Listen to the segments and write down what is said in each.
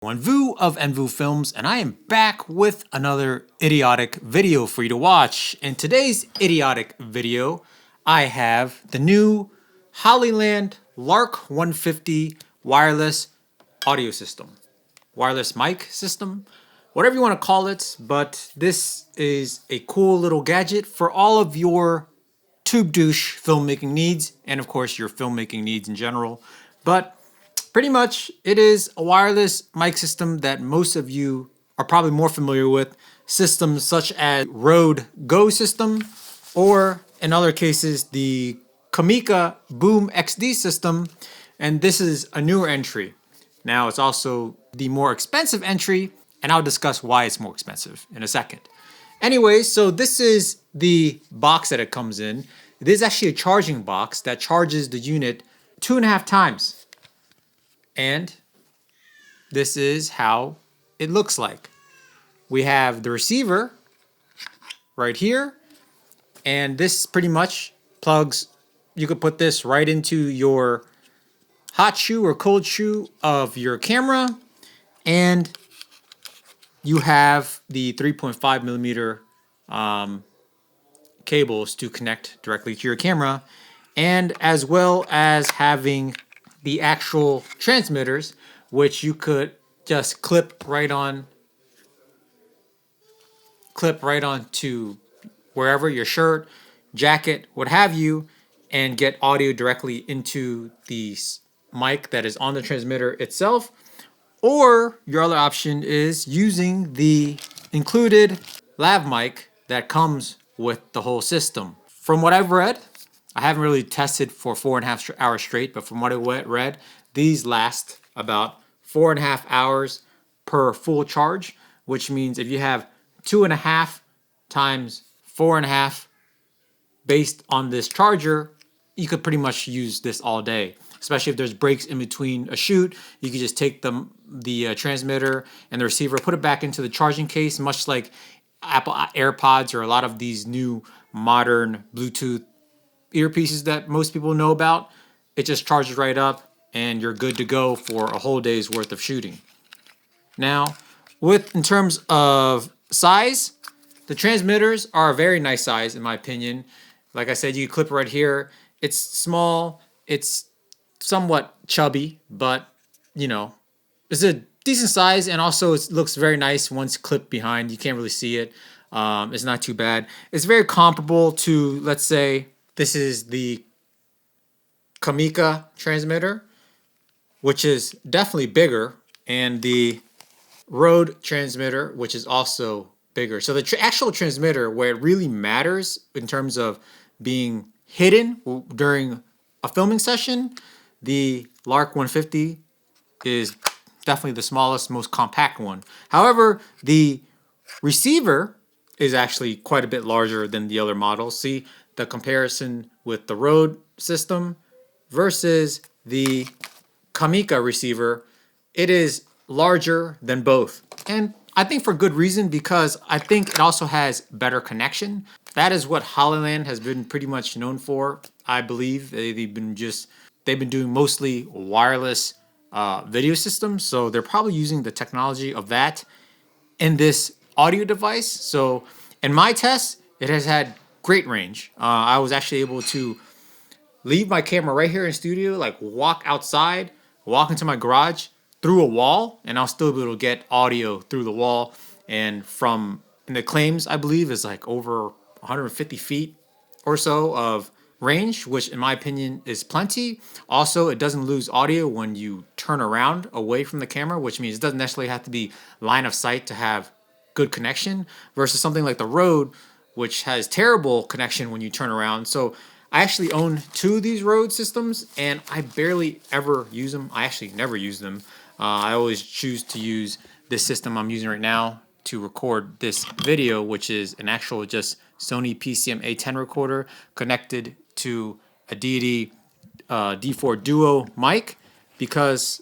Vu of Envu Films, and I am back with another idiotic video for you to watch. In today's idiotic video, I have the new Hollyland Lark 150 wireless audio system, wireless mic system, whatever you want to call it, but this is a cool little gadget for all of your tube douche filmmaking needs, and of course your filmmaking needs in general. But pretty much, it is a wireless mic system that most of you are probably more familiar with. Systems such as Rode Go system, or in other cases, the Comica Boom XD system. And this is a newer entry. Now, it's also the more expensive entry, and I'll discuss why it's more expensive in a second. Anyway, so this is the box that it comes in. It is actually a charging box that charges the unit 2.5 times. And this is how it looks like. We have the receiver right here, and this pretty much plugs, you could put this right into your hot shoe or cold shoe of your camera, and you have the 3.5 millimeter cables to connect directly to your camera, and as well as having the actual transmitters, which you could just clip right on to wherever, your shirt, jacket, what have you, and get audio directly into the mic that is on the transmitter itself. Or your other option is using the included lav mic that comes with the whole system. From what I've read, I haven't really tested for 4.5 hours straight, but from what I read, these last about 4.5 hours per full charge, which means if you have 2.5 times 4.5 based on this charger, you could pretty much use this all day. Especially if there's breaks in between a shoot, you could just take the transmitter and the receiver, put it back into the charging case, much like Apple AirPods or a lot of these new modern Bluetooth earpieces that most people know about. It just charges right up and you're good to go for a whole day's worth of shooting. Now, in terms of size, the transmitters are a very nice size in my opinion. Like I said, you clip it right here. It's small, it's somewhat chubby, but you know, it's a decent size, and also it looks very nice once clipped behind. You can't really see it. It's not too bad. It's very comparable to, let's say, this is the Comica transmitter, which is definitely bigger, and the Rode transmitter, which is also bigger. So the actual transmitter, where it really matters in terms of being hidden during a filming session, the Lark 150 is definitely the smallest, most compact one. However, the receiver is actually quite a bit larger than the other models. See the comparison with the Rode system versus the Comica receiver. It is larger than both. And I think for good reason, because I think it also has better connection. That is what Hollyland has been pretty much known for. I believe they've been doing mostly wireless video systems. So they're probably using the technology of that in this audio device. So in my tests, it has had great range. I was actually able to leave my camera right here in studio, like walk outside, walk into my garage through a wall, and I'll still be able to get audio through the wall. And the claims, I believe, is like over 150 feet or so of range, which in my opinion is plenty. Also, it doesn't lose audio when you turn around away from the camera, which means it doesn't necessarily have to be line of sight to have good connection, versus something like the Rode, which has terrible connection when you turn around. So I actually own 2 of these Rode systems, and I barely ever use them. I actually never use them. I always choose to use this system I'm using right now to record this video, which is an actual just Sony PCM A10 recorder connected to a Deity D4 Duo mic, because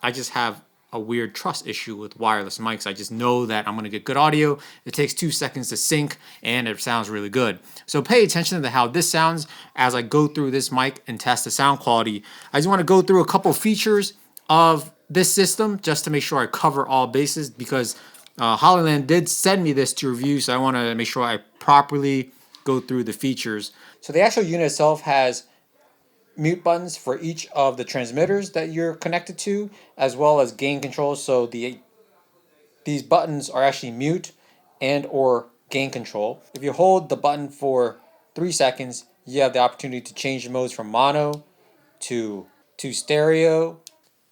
I just have a weird trust issue with wireless mics. I just know that I'm going to get good audio. It takes 2 seconds to sync, and it sounds really good. So pay attention to how this sounds as I go through this mic and test the sound quality. I just want to go through a couple features of this system just to make sure I cover all bases, because Hollyland did send me this to review, so I want to make sure I properly go through the features. So the actual unit itself has mute buttons for each of the transmitters that you're connected to, as well as gain controls. So these buttons are actually mute and or gain control. If you hold the button for 3 seconds, you have the opportunity to change the modes from mono to stereo,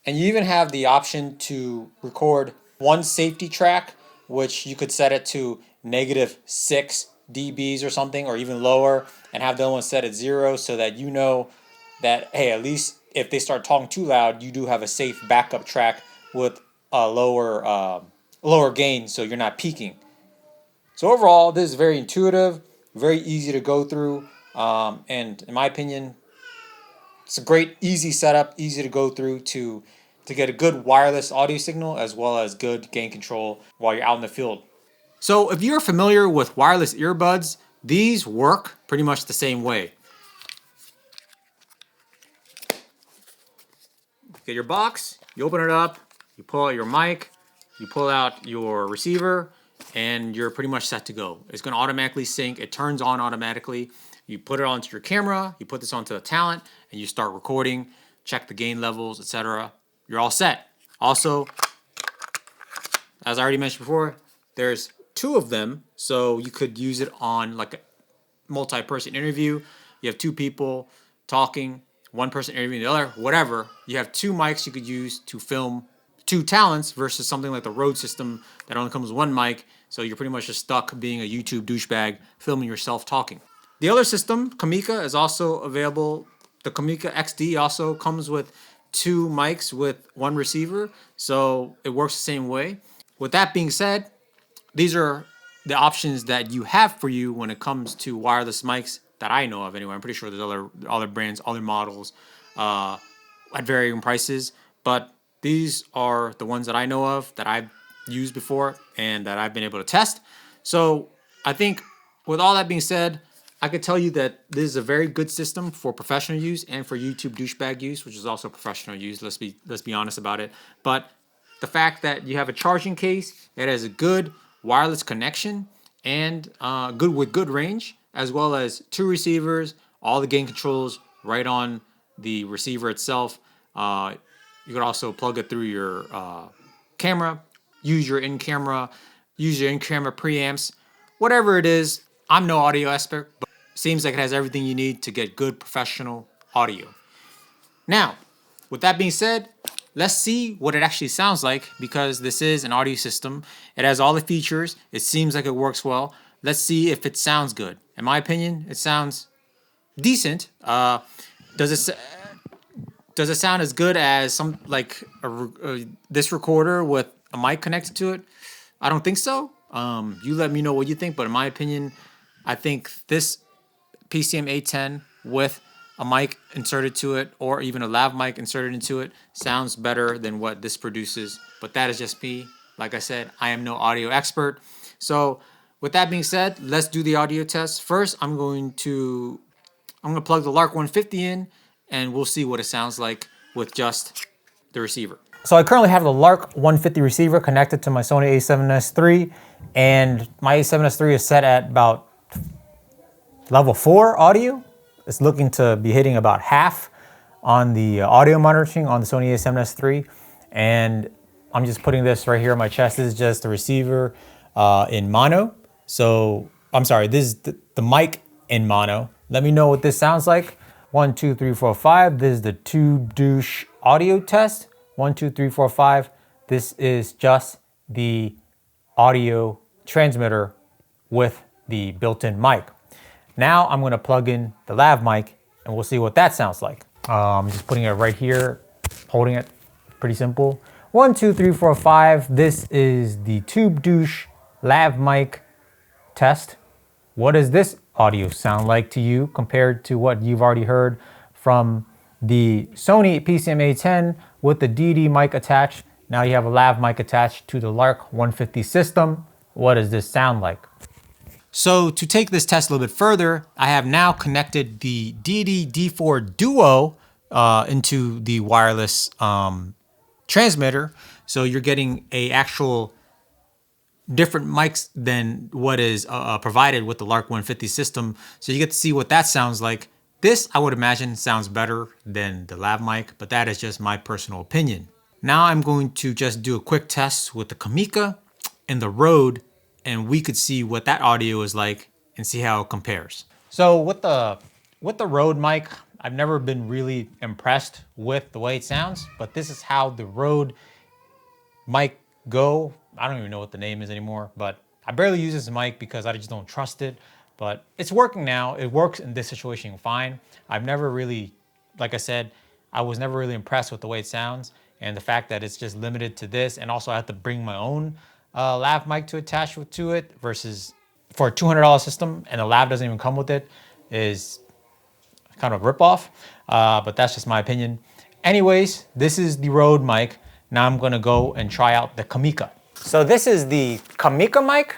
and you even have the option to record one safety track, which you could set it to -6 dBs or something, or even lower, and have the other one set at 0, so that you know that, hey, at least if they start talking too loud, you do have a safe backup track with a lower gain, so you're not peaking. So overall, this is very intuitive, very easy to go through, and in my opinion, it's a great, easy setup, easy to go through to get a good wireless audio signal as well as good gain control while you're out in the field. So if you're familiar with wireless earbuds, these work pretty much the same way. Get your box, you open it up, you pull out your mic, you pull out your receiver, and you're pretty much set to go. It's going to automatically sync. It turns on automatically. You put it onto your camera, you put this onto the talent, and you start recording, check the gain levels, etc. You're all set. Also, as I already mentioned before, there's 2 of them, so you could use it on like a multi-person interview. You have 2 people talking, one person interviewing the other, whatever. You have 2 mics you could use to film 2 talents versus something like the Rode system that only comes with 1 mic. So you're pretty much just stuck being a YouTube douchebag filming yourself talking. The other system, Comica, is also available. The Comica XD also comes with 2 mics with 1 receiver, so it works the same way. With that being said, these are the options that you have for you when it comes to wireless mics that I know of anyway. I'm pretty sure there's other brands, other models at varying prices, but these are the ones that I know of that I've used before and that I've been able to test. So I think with all that being said, I could tell you that this is a very good system for professional use and for YouTube douchebag use, which is also professional use. Let's be honest about it. But the fact that you have a charging case, it has a good wireless connection and good range, as well as 2 receivers, all the gain controls right on the receiver itself. You could also plug it through your camera, use your in-camera preamps, whatever it is. I'm no audio expert, but it seems like it has everything you need to get good professional audio. Now, with that being said, let's see what it actually sounds like, because this is an audio system. It has all the features. It seems like it works well. Let's see if it sounds good. In my opinion, it sounds decent. Does it sound as good as some like this recorder with a mic connected to it? I don't think so. You let me know what you think, but in my opinion, I think this PCM A10 with a mic inserted to it, or even a lav mic inserted into it, sounds better than what this produces. But that is just me. Like I said, I am no audio expert. So with that being said, let's do the audio test. First, I'm going to plug the Lark 150 in, and we'll see what it sounds like with just the receiver. So I currently have the Lark 150 receiver connected to my Sony a7S III, and my a7S III is set at about level 4 audio. It's looking to be hitting about half on the audio monitoring on the Sony a7S III, and I'm just putting this right here on my chest. This is just the receiver in mono. So I'm sorry, this is the mic in mono. Let me know what this sounds like. 1, 2, 3, 4, 5. This is the Tube Douche audio test. 1, 2, 3, 4, 5. This is just the audio transmitter with the built-in mic. Now I'm gonna plug in the lav mic and we'll see what that sounds like. I'm just putting it right here, holding it, pretty simple. 1, 2, 3, 4, 5. This is the Tube Douche lav mic test. What does this audio sound like to you compared to what you've already heard from the Sony PCM A10 with the DD mic attached? Now you have a lav mic attached to the Lark 150 system. What does this sound like? So to take this test a little bit further, I have now connected the DD D4 Duo into the wireless transmitter. So you're getting a actual different mics than what is provided with the Lark 150 system. So you get to see what that sounds like. This, I would imagine, sounds better than the lav mic, but that is just my personal opinion. Now I'm going to just do a quick test with the Comica and the Rode, and we could see what that audio is like and see how it compares. So with the Rode mic, I've never been really impressed with the way it sounds, but this is how the Rode mic go. I don't even know what the name is anymore, but I barely use this mic because I just don't trust it. But it's working now. It works in this situation fine. I've never really, like I said, I was never really impressed with the way it sounds and the fact that it's just limited to this. And also I have to bring my own lav mic to attach to it versus for a $200 system and the lav doesn't even come with it is kind of a ripoff. But that's just my opinion. Anyways, this is the Rode mic. Now I'm gonna go and try out the Comica. So this is the Comica mic.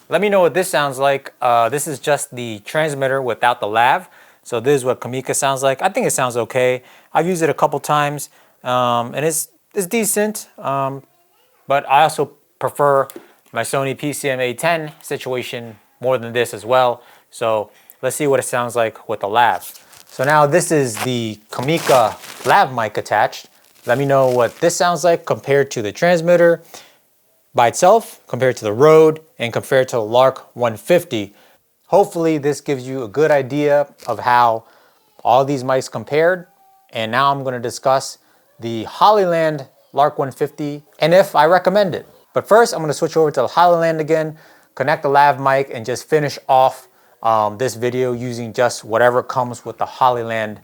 Let me know what this sounds like. This is just the transmitter without the lav. So this is what Comica sounds like. I think it sounds okay. I've used it a couple times and it's decent. But I also prefer my Sony PCM-A10 situation more than this as well. So let's see what it sounds like with the lav. So now this is the Comica lav mic attached. Let me know what this sounds like compared to the transmitter by itself, compared to the Rode, and compared to the Lark 150. Hopefully this gives you a good idea of how all these mics compared. And now I'm going to discuss the Hollyland Lark 150 and if I recommend it. But first I'm going to switch over to the Hollyland again, connect the lav mic, and just finish off this video using just whatever comes with the Hollyland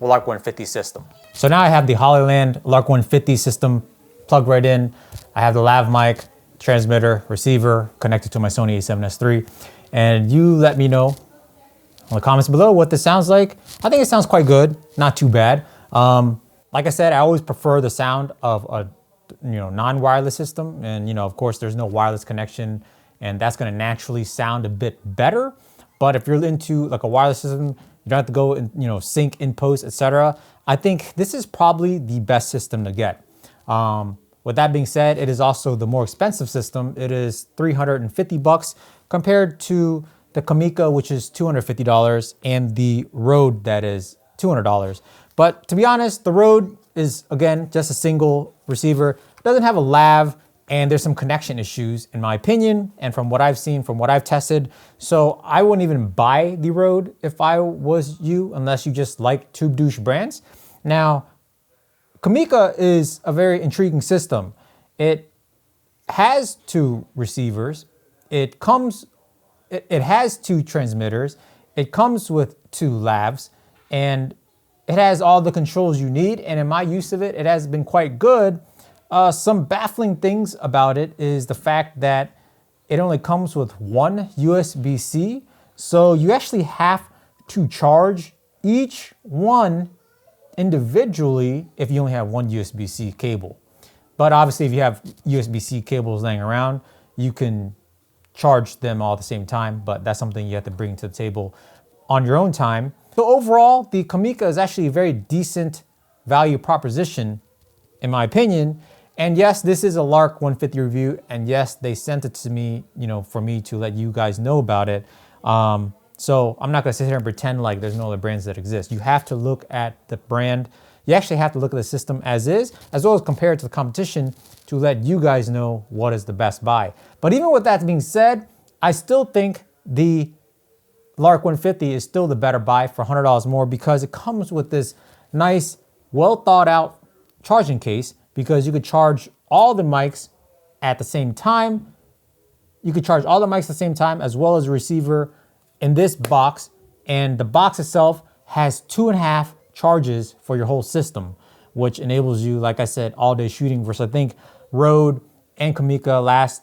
Lark 150 system. So now I have the Hollyland Lark 150 system plugged right in. I have the lav mic, transmitter, receiver connected to my Sony a7S III. And you let me know in the comments below what this sounds like. I think it sounds quite good, not too bad. Like I said, I always prefer the sound of a non-wireless system. And of course, there's no wireless connection, and that's going to naturally sound a bit better. But if you're into like a wireless system, you don't have to go and sync in post, etc. I think this is probably the best system to get. With that being said, it is also the more expensive system. It is $350 compared to the Comica, which is $250, and the Rode that is $200. But to be honest, the Rode is, again, just a single receiver. It doesn't have a lav, and there's some connection issues, in my opinion, and from what I've seen, from what I've tested. So I wouldn't even buy the Rode if I was you, unless you just like tube douche brands. Now, Comica is a very intriguing system. It has two receivers. It has two transmitters. It comes with two lavs, and it has all the controls you need. And in my use of it, it has been quite good. Some baffling things about it is the fact that it only comes with one USB-C. So you actually have to charge each one individually if you only have one USB-C cable. But obviously if you have USB-C cables laying around, you can charge them all at the same time, but that's something you have to bring to the table on your own time. So overall, the Comica is actually a very decent value proposition in my opinion. And yes, this is a Lark 150 review, and yes, they sent it to me, for me to let you guys know about it. So I'm not gonna sit here and pretend like there's no other brands that exist. You have to look at the brand. You actually have to look at the system as is, as well as compare it to the competition to let you guys know what is the best buy. But even with that being said, I still think the Lark 150 is still the better buy for $100 more because it comes with this nice, well thought out charging case, because you could charge all the mics at the same time. You could charge all the mics at the same time as well as a receiver in this box, and the box itself has 2.5 charges for your whole system, which enables you, like I said, all day shooting versus I think Rode and Comica last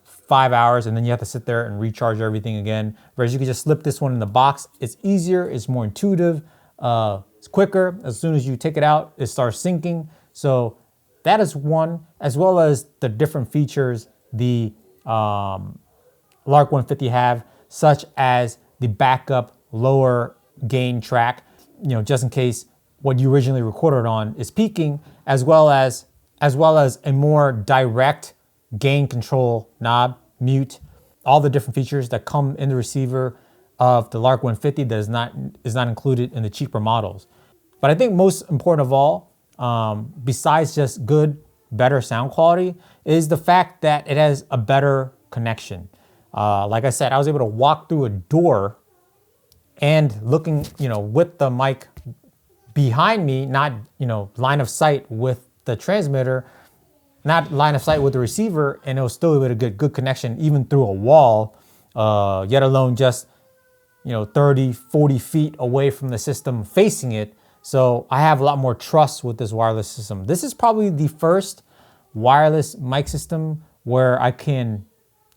5 hours and then you have to sit there and recharge everything again. Whereas you can just slip this one in the box. It's easier, it's more intuitive, it's quicker. As soon as you take it out, it starts syncing. So that is one, as well as the different features the Lark 150 have, such as the backup lower gain track, just in case what you originally recorded on is peaking, as well as as well as a more direct gain control knob, mute, all the different features that come in the receiver of the Lark 150 that is not included in the cheaper models. But I think most important of all, besides just better sound quality, is the fact that it has a better connection. Like I said, I was able to walk through a door and looking, with the mic behind me, not, line of sight with the transmitter, not line of sight with the receiver, and it was still able to get good connection even through a wall, yet alone just, 30, 40 feet away from the system facing it. So I have a lot more trust with this wireless system. This is probably the first wireless mic system where I can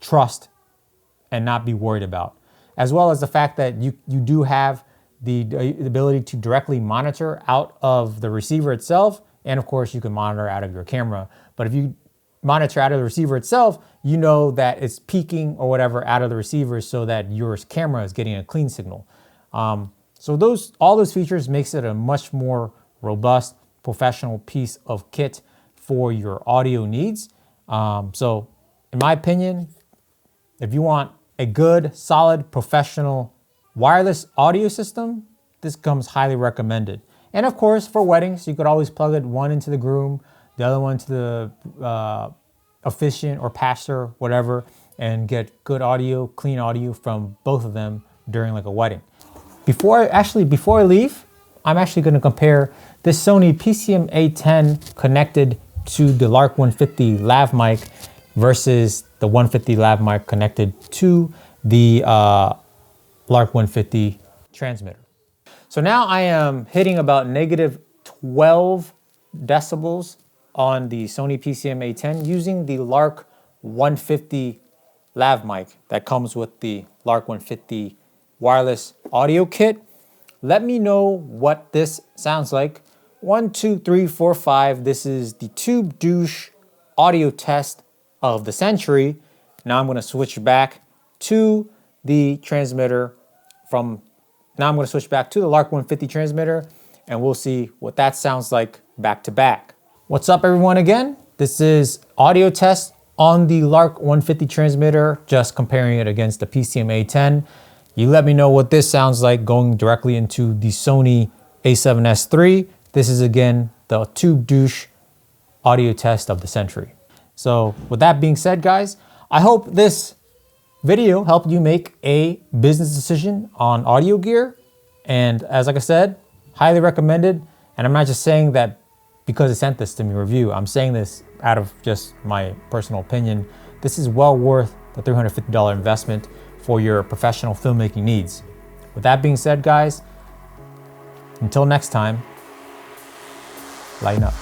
trust and not be worried about, as well as the fact that you do have the ability to directly monitor out of the receiver itself. And of course you can monitor out of your camera. But if you monitor out of the receiver itself, you know that it's peaking or whatever out of the receiver so that your camera is getting a clean signal. So all those features makes it a much more robust, professional piece of kit for your audio needs. So in my opinion, if you want a good, solid, professional wireless audio system, this comes highly recommended. And of course, for weddings, you could always plug it one into the groom, the other one to the officiant or pastor, whatever, and get good audio, clean audio from both of them during like a wedding. Before I leave, I'm actually going to compare this Sony PCM-A10 connected to the Lark 150 lav mic versus the 150 lav mic connected to the Lark 150 transmitter. So now I am hitting about negative 12 decibels on the Sony PCM-A10 using the Lark 150 lav mic that comes with the Lark 150 wireless audio kit. Let me know what this sounds like. 1, 2, 3, 4, 5. This is the Tube Douche audio test of the century. Now I'm going to switch back to the transmitter now I'm going to switch back to the Lark 150 transmitter, and we'll see what that sounds like back to back. What's up everyone again? This is audio test on the Lark 150 transmitter, just comparing it against the PCM-A10. You let me know what this sounds like going directly into the Sony A7S III. This is again the Tube Douche audio test of the century. So with that being said, guys, I hope this video helped you make a business decision on audio gear. And like I said, highly recommended. And I'm not just saying that because I sent this to me review. I'm saying this out of just my personal opinion. This is well worth the $350 investment for your professional filmmaking needs. With that being said, guys, until next time, lighten up.